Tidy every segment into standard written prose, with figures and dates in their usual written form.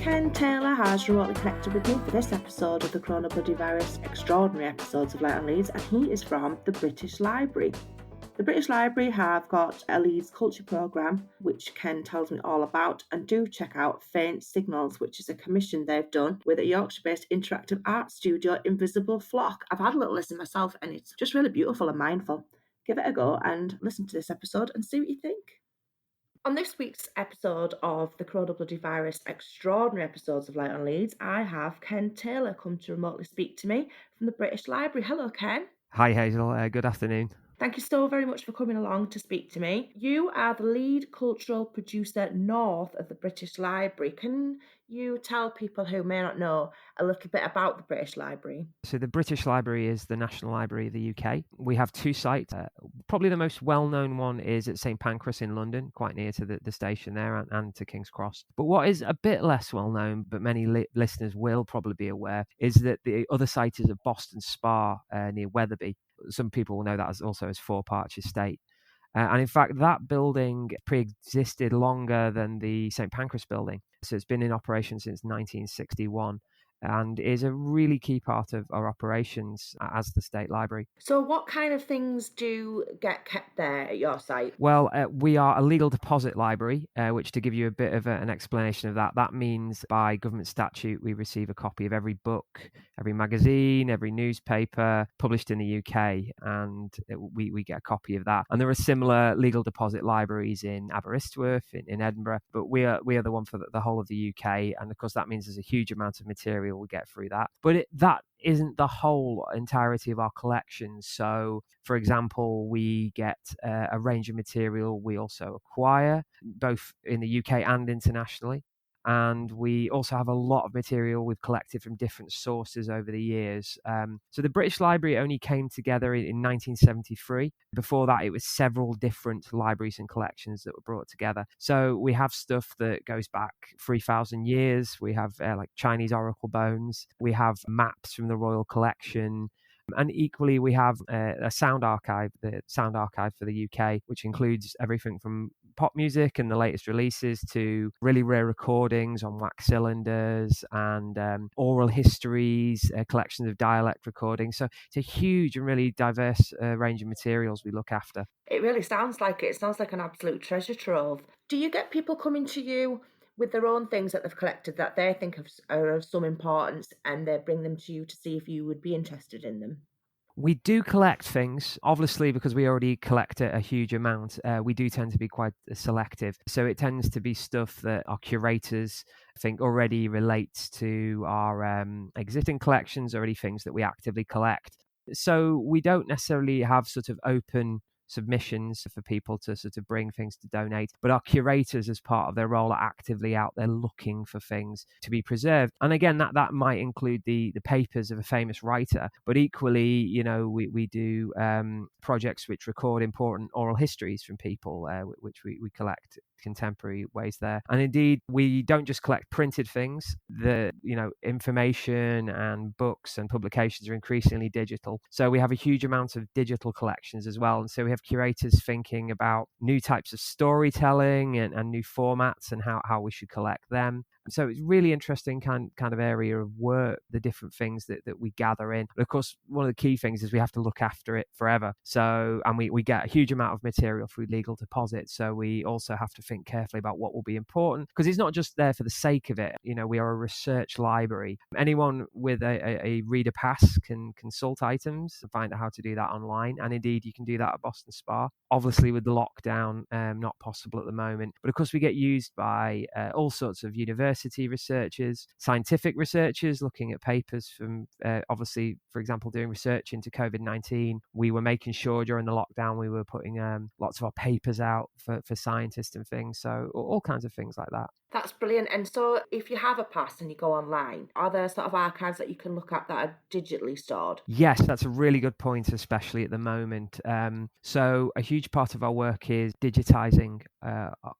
Kenn Taylor has remotely connected with me for this episode of the Coronavirus Extraordinary Episodes of Light on Leeds, and he is from the British Library. The British Library have got a Leeds culture programme, which Kenn tells me all about, and do check out Faint Signals, which is a commission they've done with a Yorkshire-based interactive art studio, Invisible Flock. I've had a little listen myself, and it's just really beautiful and mindful. Give it a go and listen to this episode and see what you think. On this week's episode of the Coronavirus Extraordinary Episodes of Light on Leeds, I have Kenn Taylor come to remotely speak to me from the British Library. Hello, Kenn. Hi, Hazel. Good afternoon. Thank you so very much for coming along to speak to me. You are the lead cultural producer north of the British Library. Can you tell people who may not know a little bit about the British Library? So the British Library is the National Library of the UK. We have two sites. Probably the most well-known one is at St Pancras in London, quite near to the station there and to King's Cross. But what is a bit less well-known, but many listeners will probably be aware, is that the other site is at Boston Spa near Wetherby. Some people will know that as Four Parch Estate. And in fact, that building pre-existed longer than the St Pancras building. So it's been in operation since 1961 and is a really key part of our operations as the State Library. So what kind of things do get kept there at your site? Well, we are a legal deposit library, which, to give you a bit of an explanation of that means by government statute we receive a copy of every book, every magazine, every newspaper published in the UK, and we get a copy of that. And there are similar legal deposit libraries in Aberystwyth, in Edinburgh, but we are the one for the whole of the UK, and of course that means there's a huge amount of material we get through that. But that isn't the whole entirety of our collections. So, for example, we get a range of material we also acquire, both in the UK and internationally. And we also have a lot of material we've collected from different sources over the years. So the British Library only came together in 1973. Before that, it was several different libraries and collections that were brought together. So we have stuff that goes back 3,000 years. We have like Chinese oracle bones. We have maps from the Royal Collection. And equally, we have a sound archive, the Sound Archive for the UK, which includes everything from pop music and the latest releases to really rare recordings on wax cylinders and oral histories, collections of dialect recordings. So it's a huge and really diverse range of materials we look after. It really sounds like it. It sounds like an absolute treasure trove. Do you get people coming to you with their own things that they've collected that they think are of some importance, and they bring them to you to see if you would be interested in them? We do collect things, obviously, because we already collect a huge amount. We do tend to be quite selective. So it tends to be stuff that our curators think already relates to our existing collections, already things that we actively collect. So we don't necessarily have sort of open submissions for people to sort of bring things to donate, but our curators, as part of their role, are actively out there looking for things to be preserved. And again, that might include the papers of a famous writer, but equally, we do projects which record important oral histories from people, which we collect contemporary ways there. And indeed, we don't just collect printed things. The information and books and publications are increasingly digital, so we have a huge amount of digital collections as well. And so we have curators thinking about new types of storytelling and new formats and how we should collect them. So it's really interesting kind of area of work, the different things that we gather in. But of course, one of the key things is we have to look after it forever. So, and we get a huge amount of material through legal deposits. So we also have to think carefully about what will be important, because it's not just there for the sake of it. We are a research library. Anyone with a reader pass can consult items and find out how to do that online. And indeed, you can do that at Boston Spa. Obviously, with the lockdown, not possible at the moment. But of course, we get used by all sorts of university researchers, scientific researchers looking at papers from, obviously, for example, doing research into COVID-19. We were making sure during the lockdown we were putting lots of our papers out for scientists and things. So all kinds of things like that. That's brilliant. And so if you have a pass and you go online, are there sort of archives that you can look at that are digitally stored? Yes, that's a really good point, especially at the moment. So a huge part of our work is digitizing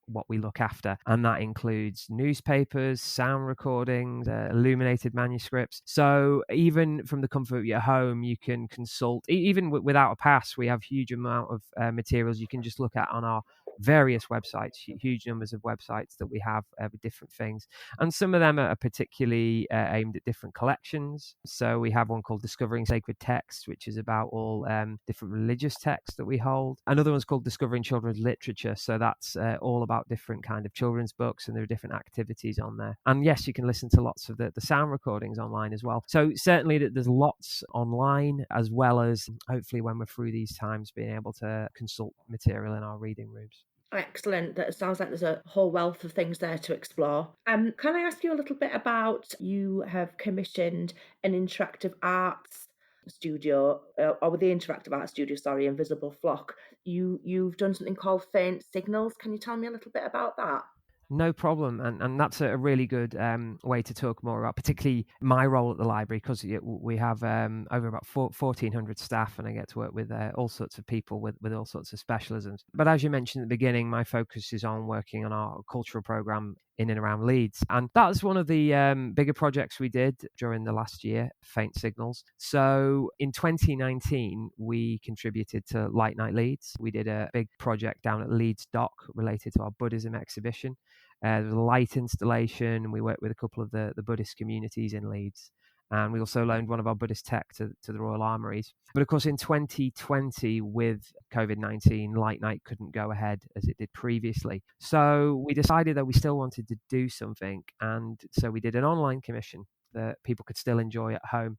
what we look after. And that includes newspapers, sound recordings, illuminated manuscripts. So even from the comfort of your home, you can consult, even without a pass. We have a huge amount of materials you can just look at on our various websites, huge numbers of websites that we have with different things. And some of them are particularly aimed at different collections. So we have one called Discovering Sacred Texts, which is about all different religious texts that we hold. Another one's called Discovering Children's Literature. So that's all about different kind of children's books, and there are different activities on there. And yes, you can listen to lots of the sound recordings online as well. So certainly there's lots online, as well as hopefully when we're through these times being able to consult material in our reading rooms. Excellent. That sounds like there's a whole wealth of things there to explore. Can I ask you a little bit about, you have commissioned an interactive arts studio, or with the interactive art studio, sorry, Invisible Flock. You've done something called Faint Signals. Can you tell me a little bit about that? No problem, and that's a really good way to talk more about, particularly my role at the library, because we have over about 1,400 staff, and I get to work with all sorts of people with all sorts of specialisms. But as you mentioned at the beginning, my focus is on working on our cultural programme in and around Leeds, and that's one of the bigger projects we did during the last year, Faint Signals. So in 2019 we contributed to Light Night Leeds. We did a big project down at Leeds Dock related to our Buddhism exhibition. There was a light installation, and we worked with a couple of the Buddhist communities in Leeds. And we also loaned one of our Buddhist tech to the Royal Armouries. But of course, in 2020, with COVID-19, Light Night couldn't go ahead as it did previously. So we decided that we still wanted to do something. And so we did an online commission that people could still enjoy at home.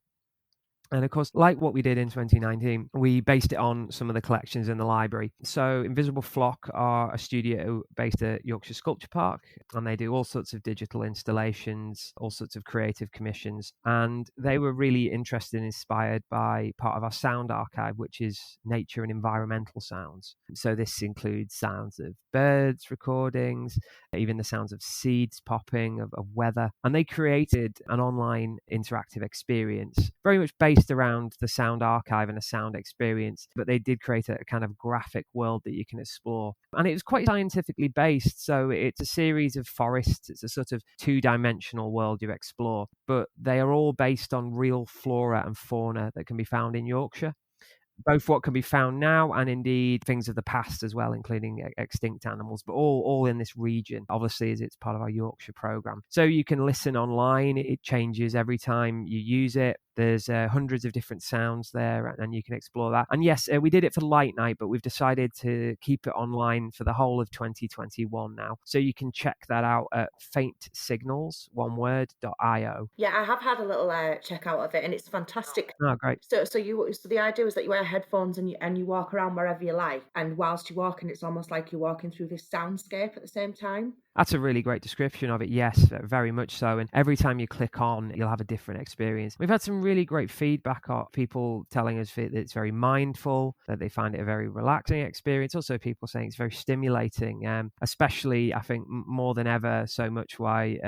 And of course, like what we did in 2019, we based it on some of the collections in the library. So Invisible Flock are a studio based at Yorkshire Sculpture Park, and they do all sorts of digital installations, all sorts of creative commissions. And they were really interested and inspired by part of our sound archive, which is nature and environmental sounds. So this includes sounds of birds recordings, even the sounds of seeds popping, of weather. And they created an online interactive experience, very much based around the sound archive and a sound experience, but they did create a kind of graphic world that you can explore. And it was quite scientifically based, so it's a series of forests. It's a sort of two-dimensional world you explore, but they are all based on real flora and fauna that can be found in Yorkshire. Both what can be found now and indeed things of the past as well, including extinct animals, but all in this region, obviously, as it's part of our Yorkshire programme. So you can listen online. It changes every time you use it. There's hundreds of different sounds there, and you can explore that. And yes, we did it for Light Night, but we've decided to keep it online for the whole of 2021 now. So you can check that out at faintsignals.io. Yeah, I have had a little check out of it, and it's fantastic. Oh, great. So the idea is that you wear headphones and you walk around wherever you like, and whilst you're walking, it's almost like you're walking through this soundscape at the same time. That's a really great description of it. Yes, very much so. And every time you click on, you'll have a different experience. We've had some really great feedback of people telling us that it's very mindful, that they find it a very relaxing experience. Also, people saying it's very stimulating, especially, I think, more than ever, so much why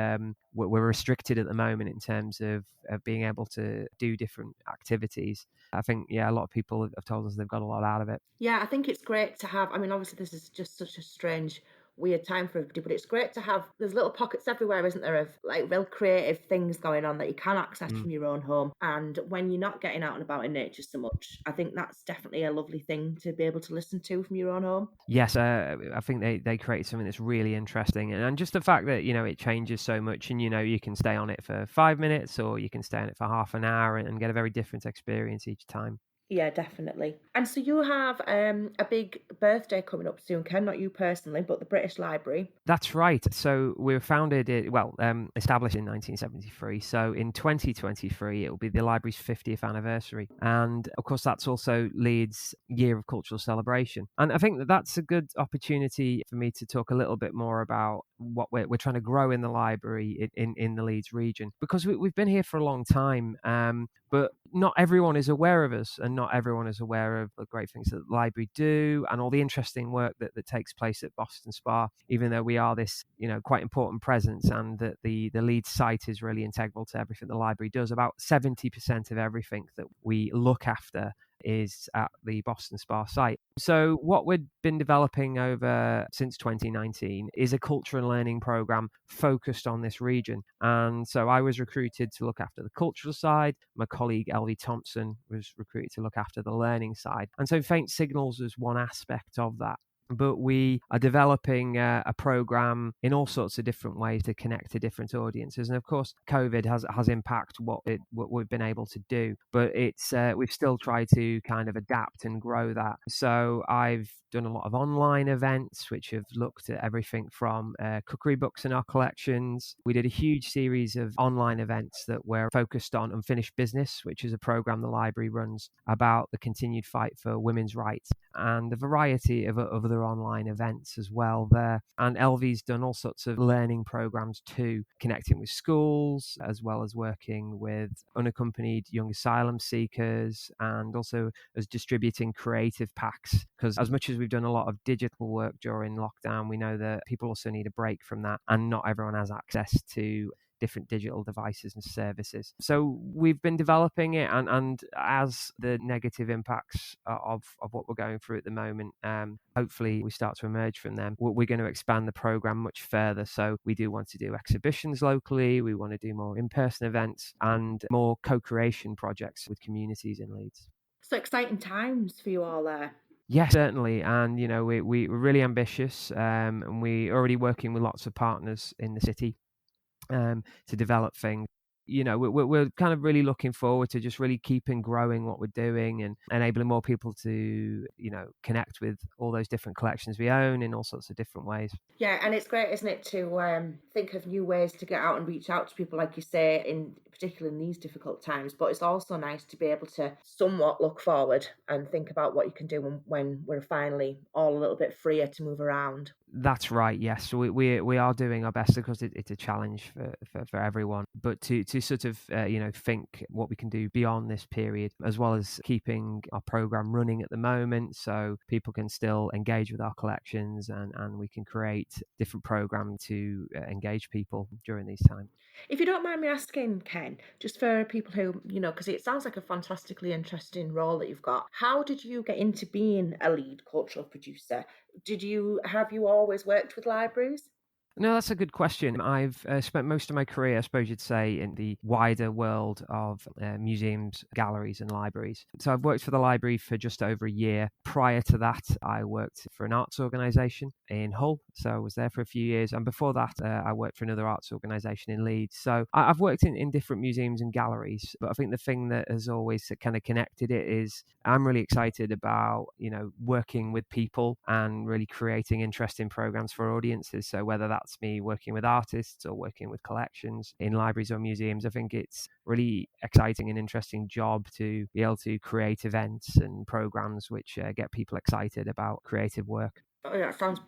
we're restricted at the moment in terms of being able to do different activities. I think, a lot of people have told us they've got a lot out of it. Yeah, I think it's great to have, I mean, obviously this is just such a strange, weird time for everybody, but it's great to have, there's little pockets everywhere, isn't there, of like real creative things going on that you can access from your own home. And when you're not getting out and about in nature so much, I think that's definitely a lovely thing to be able to listen to from your own home. Yes, I think they create something that's really interesting, and just the fact that it changes so much, and you can stay on it for 5 minutes or you can stay on it for half an hour and get a very different experience each time. Yeah, definitely. And so you have a big birthday coming up soon, Ken, not you personally, but the British Library. That's right. So we were founded, established in 1973. So in 2023, it will be the library's 50th anniversary. And of course, that's also Leeds' Year of Cultural Celebration. And I think that's a good opportunity for me to talk a little bit more about what we're trying to grow in the library in the Leeds region, because we've been here for a long time, but not everyone is aware of us, and not everyone is aware of the great things that the library do and all the interesting work that takes place at Boston Spa, even though we are this quite important presence, and that the Leeds site is really integral to everything the library does. About 70% of everything that we look after is at the Boston Spa site. So what we've been developing over since 2019 is a culture and learning program focused on this region. And so I was recruited to look after the cultural side. My colleague Elvie Thompson was recruited to look after the learning side. And so Faint Signals is one aspect of that. But we are developing a program in all sorts of different ways to connect to different audiences. And of course, COVID has impacted what we've been able to do, but we've still tried to kind of adapt and grow that. So I've done a lot of online events, which have looked at everything from cookery books in our collections. We did a huge series of online events that were focused on unfinished business, which is a program the library runs about the continued fight for women's rights, and a variety of other online events as well there. And LV's done all sorts of learning programs too, connecting with schools as well as working with unaccompanied young asylum seekers, and also as distributing creative packs, because as much as we've done a lot of digital work during lockdown, we know that people also need a break from that, and not everyone has access to different digital devices and services. So we've been developing it, and as the negative impacts of what we're going through at the moment, hopefully we start to emerge from them, we're going to expand the program much further. So we do want to do exhibitions locally, we want to do more in-person events and more co-creation projects with communities in Leeds. So exciting times for you all there. Yeah, certainly. And, we're really ambitious, and we're already working with lots of partners in the city to develop things. We're kind of really looking forward to just really keeping growing what we're doing and enabling more people to, connect with all those different collections we own in all sorts of different ways. Yeah, and it's great, isn't it, to think of new ways to get out and reach out to people, like you say, in particular in these difficult times. But it's also nice to be able to somewhat look forward and think about what you can do when we're finally all a little bit freer to move around. That's right. Yes, we are doing our best, because it's a challenge for everyone. But to sort of think what we can do beyond this period, as well as keeping our program running at the moment, so people can still engage with our collections, and we can create different programs to engage people during these times. If you don't mind me asking, Ken, just for people who, because it sounds like a fantastically interesting role that you've got, how did you get into being a lead cultural producer? Have you always worked with libraries? No, that's a good question. I've spent most of my career, I suppose you'd say, in the wider world of museums, galleries, and libraries. So I've worked for the library for just over a year. Prior to that, I worked for an arts organisation in Hull. So I was there for a few years. And before that, I worked for another arts organisation in Leeds. So I've worked in different museums and galleries. But I think the thing that has always kind of connected it is I'm really excited about, working with people and really creating interesting programs for audiences. So whether that's me working with artists or working with collections in libraries or museums, I think it's really exciting and interesting job to be able to create events and programs which get people excited about creative work. Oh, yeah, sounds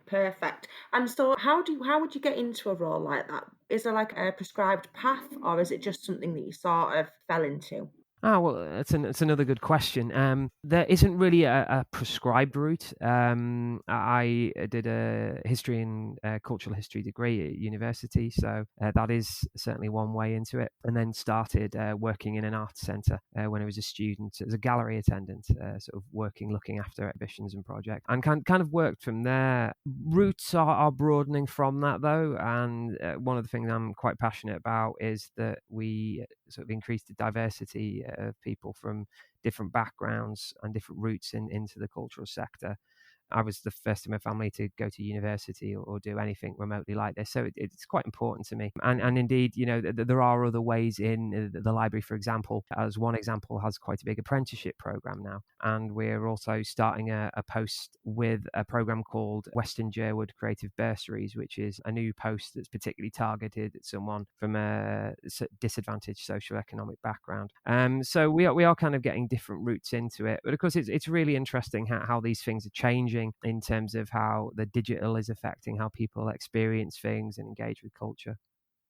perfect. And so, how would you get into a role like that? Is there like a prescribed path, or is it just something that you sort of fell into? Well, it's another good question. There isn't really a prescribed route. I did a history and cultural history degree at university, so that is certainly one way into it. And then started working in an arts centre when I was a student as a gallery attendant, sort of looking after exhibitions and projects, and kind of worked from there. Routes are broadening from that though, and one of the things I'm quite passionate about is that we sort of increase the diversity of people from different backgrounds and different routes into the cultural sector. I was the first in my family to go to university or do anything remotely like this. So it's quite important to me. And indeed, there are other ways in the library, for example, as one example, has quite a big apprenticeship program now. And we're also starting a post with a program called Western Jerwood Creative Bursaries, which is a new post that's particularly targeted at someone from a disadvantaged socioeconomic background. So we are kind of getting different routes into it. But of course, it's really interesting how these things are changing in terms of how the digital is affecting how people experience things and engage with culture.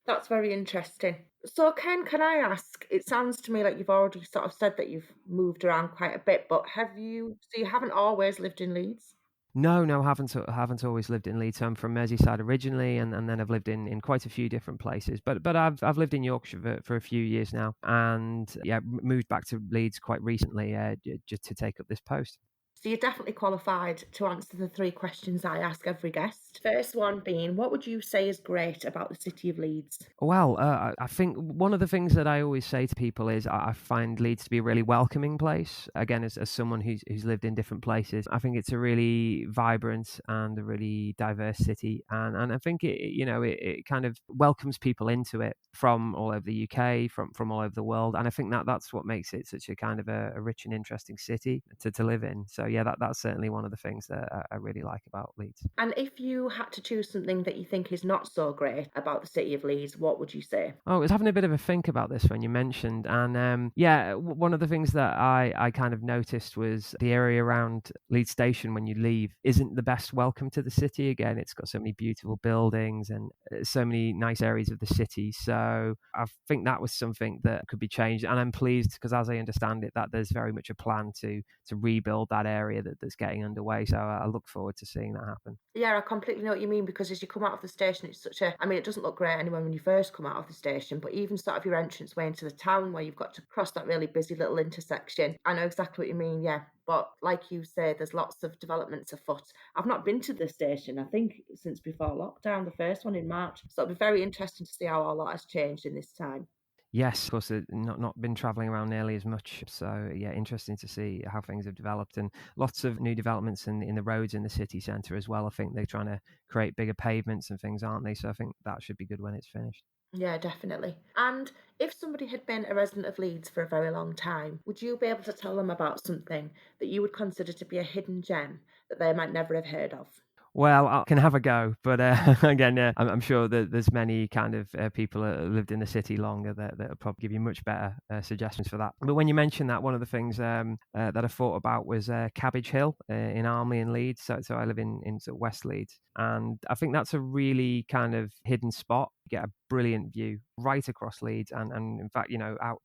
That's very interesting. So, Ken, can I ask? It sounds to me like you've already sort of said that you've moved around quite a bit, but so you haven't always lived in Leeds? No, haven't always lived in Leeds. I'm from Merseyside originally, and then I've lived in quite a few different places. But I've lived in Yorkshire for a few years now, and moved back to Leeds quite recently just to take up this post. So you're definitely qualified to answer the 3 questions I ask every guest. First one being, what would you say is great about the city of Leeds? Well, I think one of the things that I always say to people is I find Leeds to be a really welcoming place. Again, as someone who's lived in different places, I think it's a really vibrant and a really diverse city, and I think it kind of welcomes people into it from all over the UK, from all over the world, and I think that's what makes it such a kind of a rich and interesting city to live in. So yeah, that's certainly one of the things that I really like about Leeds. And if you had to choose something that you think is not so great about the city of Leeds, what would you say? Oh, I was having a bit of a think about this when you mentioned, and one of the things that I kind of noticed was the area around Leeds Station when you leave isn't the best welcome to the city. Again, it's got so many beautiful buildings and so many nice areas of the city. So I think that was something that could be changed, and I'm pleased because, as I understand it, that there's very much a plan to rebuild that area that's getting underway. So I look forward to seeing that happen. Yeah, I completely know what you mean, because as you come out of the station, it's it doesn't look great anyway when you first come out of the station, but even sort of your entrance way into the town where you've got to cross that really busy little intersection. I know exactly what you mean, yeah. But like you say, there's lots of developments afoot. I've not been to the station, I think, since before lockdown, the first one in March. So it'll be very interesting to see how all that has changed in this time. Yes, of course, not been travelling around nearly as much. So yeah, interesting to see how things have developed, and lots of new developments in the roads in the city centre as well. I think they're trying to create bigger pavements and things, aren't they? So I think that should be good when it's finished. Yeah, definitely. And if somebody had been a resident of Leeds for a very long time, would you be able to tell them about something that you would consider to be a hidden gem that they might never have heard of? Well, I can have a go, but again, I'm sure that there's many kind of people that have lived in the city longer that will probably give you much better suggestions for that. But when you mentioned that, one of the things that I thought about was Cabbage Hill in Armley in Leeds. So I live in sort of West Leeds, and I think that's a really kind of hidden spot. You get a brilliant view right across Leeds, and in fact, out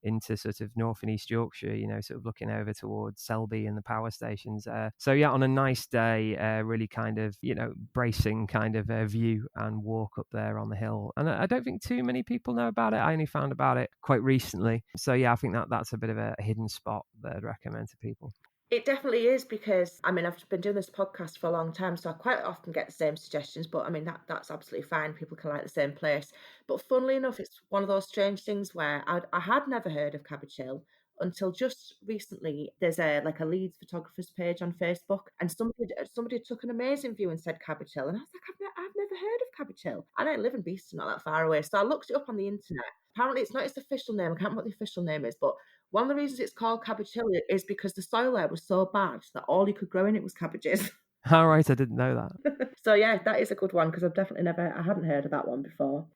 into sort of North and East Yorkshire, sort of looking over towards Selby and the power stations. So yeah, on a nice day, really kind of, bracing kind of view and walk up there on the hill. And I don't think too many people know about it. I only found about it quite recently. So yeah, I think that's a bit of a hidden spot that I'd recommend to people. It definitely is, because I've been doing this podcast for a long time, so I quite often get the same suggestions, but that's absolutely fine. People can like the same place. But funnily enough, it's one of those strange things where I had never heard of Cabbage Hill until just recently. There's a Leeds photographers page on Facebook, and somebody took an amazing view and said Cabbage Hill, and I was like, I've never heard of Cabbage Hill. I don't live in Beeston, not that far away, so I looked it up on the internet. Apparently, it's not its official name. I can't remember what the official name is, but one of the reasons it's called Cabbage Hill is because the soil there was so bad that all you could grow in it was cabbages. All right, I didn't know that. So yeah, that is a good one, because I hadn't heard of that one before.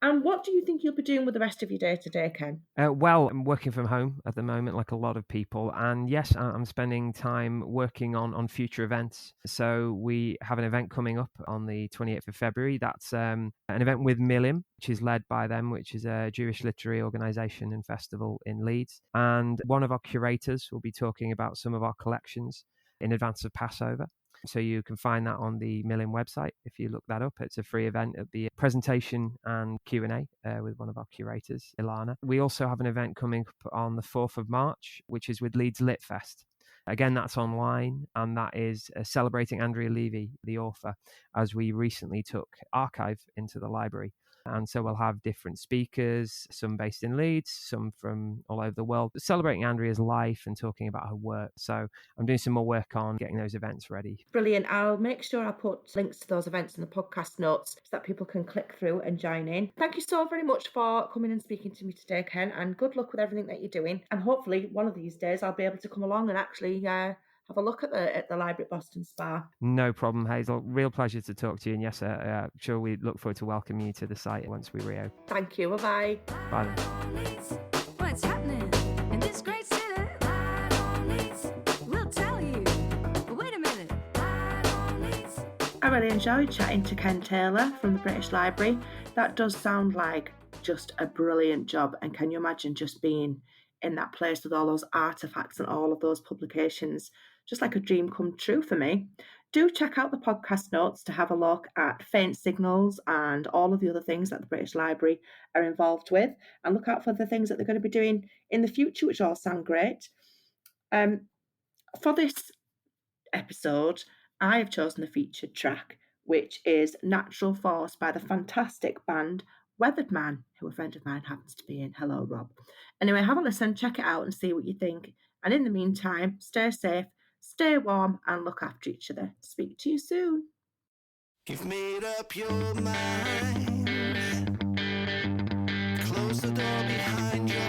And what do you think you'll be doing with the rest of your day today, Ken? Well, I'm working from home at the moment, like a lot of people. And yes, I'm spending time working on future events. So we have an event coming up on the 28th of February. That's an event with Milliam, which is led by them, which is a Jewish literary organisation and festival in Leeds. And one of our curators will be talking about some of our collections in advance of Passover. So you can find that on the Milliam website if you look that up. It's a free event. It'll be a presentation and Q&A with one of our curators, Ilana. We also have an event coming up on the 4th of March, which is with Leeds Lit Fest. Again, that's online, and that is celebrating Andrea Levy, the author, as we recently took Archive into the library. And so we'll have different speakers, some based in Leeds, some from all over the world, celebrating Andrea's life and talking about her work. So I'm doing some more work on getting those events ready. Brilliant. I'll make sure I put links to those events in the podcast notes so that people can click through and join in. Thank you so very much for coming and speaking to me today, Ken, and good luck with everything that you're doing. And hopefully one of these days I'll be able to come along and actually have a look at the library at Boston Spa. No problem, Hazel. Real pleasure to talk to you. And yes, sure, we look forward to welcoming you to the site once we reopen. Thank you. Bye-bye. Bye then. What's happening in this great city? We'll tell you. But wait a minute. I really enjoyed chatting to Ken Taylor from the British Library. That does sound like just a brilliant job. And can you imagine just being in that place with all those artefacts and all of those publications? Just like a dream come true for me. Do check out the podcast notes to have a look at faint signals and all of the other things that the British Library are involved with, and look out for the things that they're going to be doing in the future, which all sound great. For this episode, I have chosen the featured track, which is Natural Force by the fantastic band Weathered Man, who a friend of mine happens to be in. Hello, Rob. Anyway, have a listen, check it out and see what you think. And in the meantime, stay safe, stay warm, and look after each other. Speak to you soon. You've made up your mind. Close the door behind you.